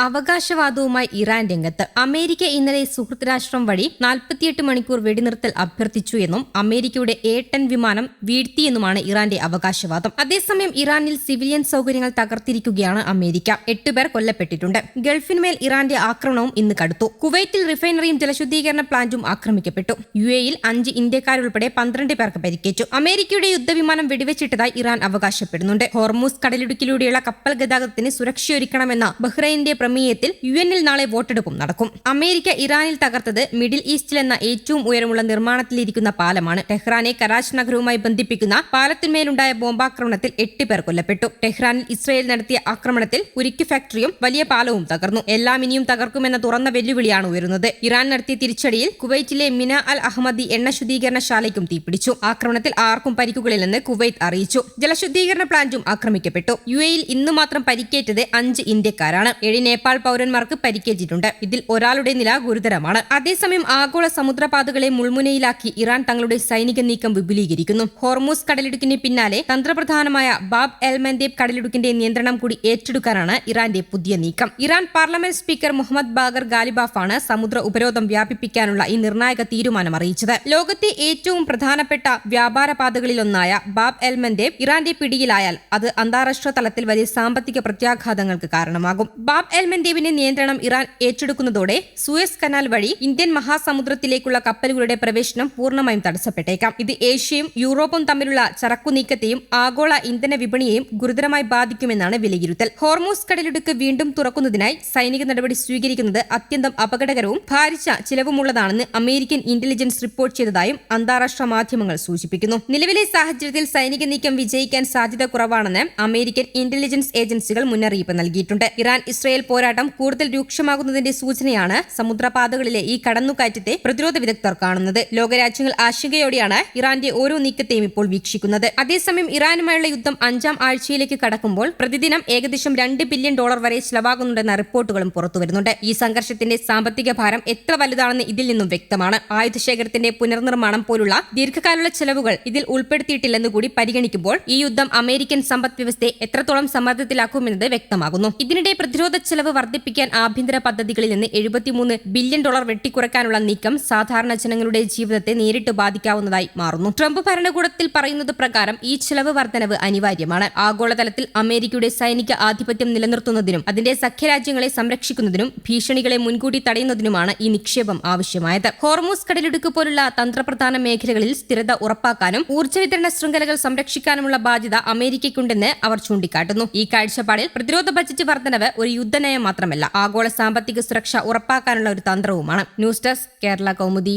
അവകാശവാദവുമായി Iran രംഗത്ത്. America ഇന്നലെ സുഹൃത്ത് രാഷ്ട്രം വഴി 48 മണിക്കൂർ വെടിനിർത്തൽ അഭ്യർത്ഥിച്ചു എന്നും അമേരിക്കയുടെ A-10 വിമാനം വീഴ്ത്തിയെന്നുമാണ് ഇറാന്റെ അവകാശവാദം. അതേസമയം ഇറാനിൽ സിവിലിയൻ സൗകര്യങ്ങൾ തകർത്തിരിക്കുകയാണ് അമേരിക്ക. 8 പേർ കൊല്ലപ്പെട്ടിട്ടുണ്ട്. ഗൾഫിന്മേൽ ഇറാന്റെ ആക്രമണവും ഇന്ന് കടുത്തു. കുവൈറ്റിൽ റിഫൈനറിയും ജലശുദ്ധീകരണ പ്ലാന്റും ആക്രമിക്കപ്പെട്ടു. UAE-യിൽ 5 ഇന്ത്യക്കാരുൾപ്പെടെ 12 പേർക്ക് പരിക്കേറ്റു. അമേരിക്കയുടെ യുദ്ധവിമാനം വെടിവെച്ചിട്ടതായി ഇറാൻ അവകാശപ്പെടുന്നുണ്ട്. ഹോർമൂസ് കടലിടുക്കിലൂടെയുള്ള കപ്പൽ ഗതാഗതത്തിന് സുരക്ഷയൊരുക്കണമെന്ന ബഹ്റൈനിന്റെ പ്രമേയത്തിൽ UN-ൽ നാളെ വോട്ടെടുപ്പും നടക്കും. അമേരിക്ക ഇറാനിൽ തകർത്തത് മിഡിൽ ഈസ്റ്റിലെന്ന ഏറ്റവും ഉയരമുള്ള നിർമ്മാണത്തിലിരിക്കുന്ന പാലമാണ്. ടെഹ്റാനെ കറാച്ച് നഗരവുമായി ബന്ധിപ്പിക്കുന്ന പാലത്തിന്മേലുണ്ടായ ബോംബാക്രമണത്തിൽ 8 പേർ കൊല്ലപ്പെട്ടു. ടെഹ്റാനിൽ ഇസ്രയേൽ നടത്തിയ ആക്രമണത്തിൽ ഉരുക്ക് ഫാക്ടറിയും വലിയ പാലവും തകർന്നു. എല്ലാം ഇനിയും തകർക്കുമെന്ന തുറന്ന വെല്ലുവിളിയാണ് ഉയരുന്നത്. ഇറാൻ നടത്തിയ തിരിച്ചടിയിൽ കുവൈറ്റിലെ മിന അൽ അഹമ്മദി എണ്ണ ശുദ്ധീകരണശാലയ്ക്കും തീപിടിച്ചു. ആക്രമണത്തിൽ ആർക്കും പരിക്കുകളില്ലെന്ന് കുവൈറ്റ് അറിയിച്ചു. ജലശുദ്ധീകരണ പ്ലാന്റും ആക്രമിക്കപ്പെട്ടു. UAE-യിൽ ഇന്ന് മാത്രം പരിക്കേറ്റത് 5 ഇന്ത്യക്കാരാണ്. 7 നേപ്പാൾ പൗരന്മാർക്ക് പരിക്കേറ്റിട്ടുണ്ട്. ഇതിൽ ഒരാളുടെ നില ഗുരുതരമാണ്. അതേസമയം ആഗോള സമുദ്രപാതകളെ മുൾമുനയിലാക്കി ഇറാൻ തങ്ങളുടെ സൈനിക നീക്കം വിപുലീകരിക്കുന്നു. ഹോർമൂസ് കടലിടുക്കിന് പിന്നാലെ തന്ത്രപ്രധാനമായ ബാബ് എൽ മന്ദേബ് കടലിടുക്കിന്റെ നിയന്ത്രണം കൂടി ഏറ്റെടുക്കാനാണ് ഇറാന്റെ പുതിയ നീക്കം. Iran parliament speaker Mohammad Bagher ഗാലിബാഫാണ് സമുദ്ര ഉപരോധം വ്യാപിപ്പിക്കാനുള്ള ഈ നിർണായക തീരുമാനം അറിയിച്ചത്. ലോകത്തെ ഏറ്റവും പ്രധാനപ്പെട്ട വ്യാപാര പാതകളിലൊന്നായ ബാബ് എൽ മന്ദേബ് ഇറാന്റെ പിടിയിലായാൽ അത് അന്താരാഷ്ട്ര തലത്തിൽ വലിയ സാമ്പത്തിക പ്രത്യാഘാതങ്ങൾക്ക് കാരണമാകും. ബാബ് എൽ മന്ദേബിന്റെ നിയന്ത്രണം ഇറാൻ ഏറ്റെടുക്കുന്നതോടെ സൂയസ് കനാൽ വഴി ഇന്ത്യൻ മഹാസമുദ്രത്തിലേക്കുള്ള കപ്പലുകളുടെ പ്രവേശനം പൂർണ്ണമായും തടസ്സപ്പെട്ടേക്കാം. ഇത് ഏഷ്യയും യൂറോപ്പും തമ്മിലുള്ള ചരക്കുനീക്കത്തെയും ആഗോള ഇന്ധന വിപണിയെയും ഗുരുതരമായി ബാധിക്കുമെന്നാണ് വിലയിരുത്തൽ. ഹോർമൂസ് കടലിടുക്ക് വീണ്ടും തുറക്കുന്നതിനായി സൈനിക നടപടി സ്വീകരിക്കുന്നത് അത്യന്തം അപകടകരവും ഭാരിച്ച ചിലവുമുള്ളതാണെന്ന് അമേരിക്കൻ ഇന്റലിജൻസ് റിപ്പോർട്ട് ചെയ്തതായും അന്താരാഷ്ട്ര മാധ്യമങ്ങൾ സൂചിപ്പിക്കുന്നു. നിലവിലെ സാഹചര്യത്തിൽ സൈനിക നീക്കം വിജയിക്കാൻ സാധ്യത കുറവാണെന്ന് അമേരിക്കൻ ഇന്റലിജൻസ് ഏജൻസികൾ മുന്നറിയിപ്പ് നൽകിയിട്ടുണ്ട്. ഇറാൻ ഇസ്രയേൽ പോരാട്ടം കൂടുതൽ രൂക്ഷമാകുന്നതിന്റെ സൂചനയാണ് സമുദ്രപാതകളിലെ ഈ കടന്നുകയറ്റത്തെ പ്രതിരോധ വിദഗ്ധർ കാണുന്നത്. ലോകരാജ്യങ്ങൾ ആശങ്കയോടെയാണ് ഇറാന്റെ ഓരോ നീക്കത്തെയും ഇപ്പോൾ വീക്ഷിക്കുന്നത്. അതേസമയം ഇറാനുമായുള്ള യുദ്ധം 5ാം ആഴ്ചയിലേക്ക് കടക്കുമ്പോൾ പ്രതിദിനം ഏകദേശം $2 ബില്യൺ വരെ ചിലവാകുന്നുണ്ടെന്ന റിപ്പോർട്ടുകളും പുറത്തുവരുന്നുണ്ട്. ഈ സംഘർഷത്തിന്റെ സാമ്പത്തിക ഭാരം എത്ര വലുതാണെന്ന് ഇതിൽ നിന്നും വ്യക്തമാണ്. ആയുധശേഖരത്തിന്റെ പുനർനിർമ്മാണം പോലുള്ള ദീർഘകാല ചെലവുകൾ ഇതിൽ ഉൾപ്പെടുത്തിയിട്ടില്ലെന്ന് കൂടി പരിഗണിക്കുമ്പോൾ ഈ യുദ്ധം അമേരിക്കൻ സമ്പദ് വ്യവസ്ഥയെ എത്രത്തോളം സമ്മർദ്ദത്തിലാക്കുമെന്നത് വ്യക്തമാകുന്നു. ഇതിനിടെ പ്രതിരോധ ചെലവ് വർദ്ധിപ്പിക്കാൻ ആഭ്യന്തര പദ്ധതികളിൽ നിന്ന് $73 ബില്യൺ വെട്ടിക്കുറയ്ക്കാനുള്ള നീക്കം സാധാരണ ജനങ്ങളുടെ ജീവിതത്തെ നേരിട്ട് ബാധിക്കാവുന്നതായി മാറുന്നു. ട്രംപ് ഭരണകൂടത്തിൽ പറയുന്നത് പ്രകാരം ഈ ചെലവ് വർധനവ് അനിവാര്യമാണ്. ആഗോളതലത്തിൽ അമേരിക്കയുടെ സൈനിക ആധിപത്യം നിലനിർത്തുന്നതിനും അതിന്റെ സഖ്യരാജ്യങ്ങളെ സംരക്ഷിക്കുന്നതിനും ഭീഷണികളെ മുൻകൂട്ടി തടയുന്നതിനുമാണ് ഈ നിക്ഷേപം ആവശ്യമായത്. ഹോർമൂസ് കടലിടുക്ക് പോലുള്ള തന്ത്രപ്രധാന മേഖലകളിൽ സ്ഥിരത ഉറപ്പാക്കാനും ഊർജ്ജ വിതരണ ശൃംഖലകൾ സംരക്ഷിക്കാനുമുള്ള ബാധ്യത അമേരിക്കയ്ക്കുണ്ടെന്ന് അവർ ചൂണ്ടിക്കാട്ടുന്നു. ഈ കാഴ്ചപ്പാടിൽ പ്രതിരോധ ബജറ്റ് വർധനവ് ഒരു യുദ്ധനയം മാത്രമല്ല, ആഗോള സാമ്പത്തിക സുരക്ഷ ഉറപ്പാക്കാനുള്ള ഒരു തന്ത്രവുമാണ്. News desk Kerala Kaumudi.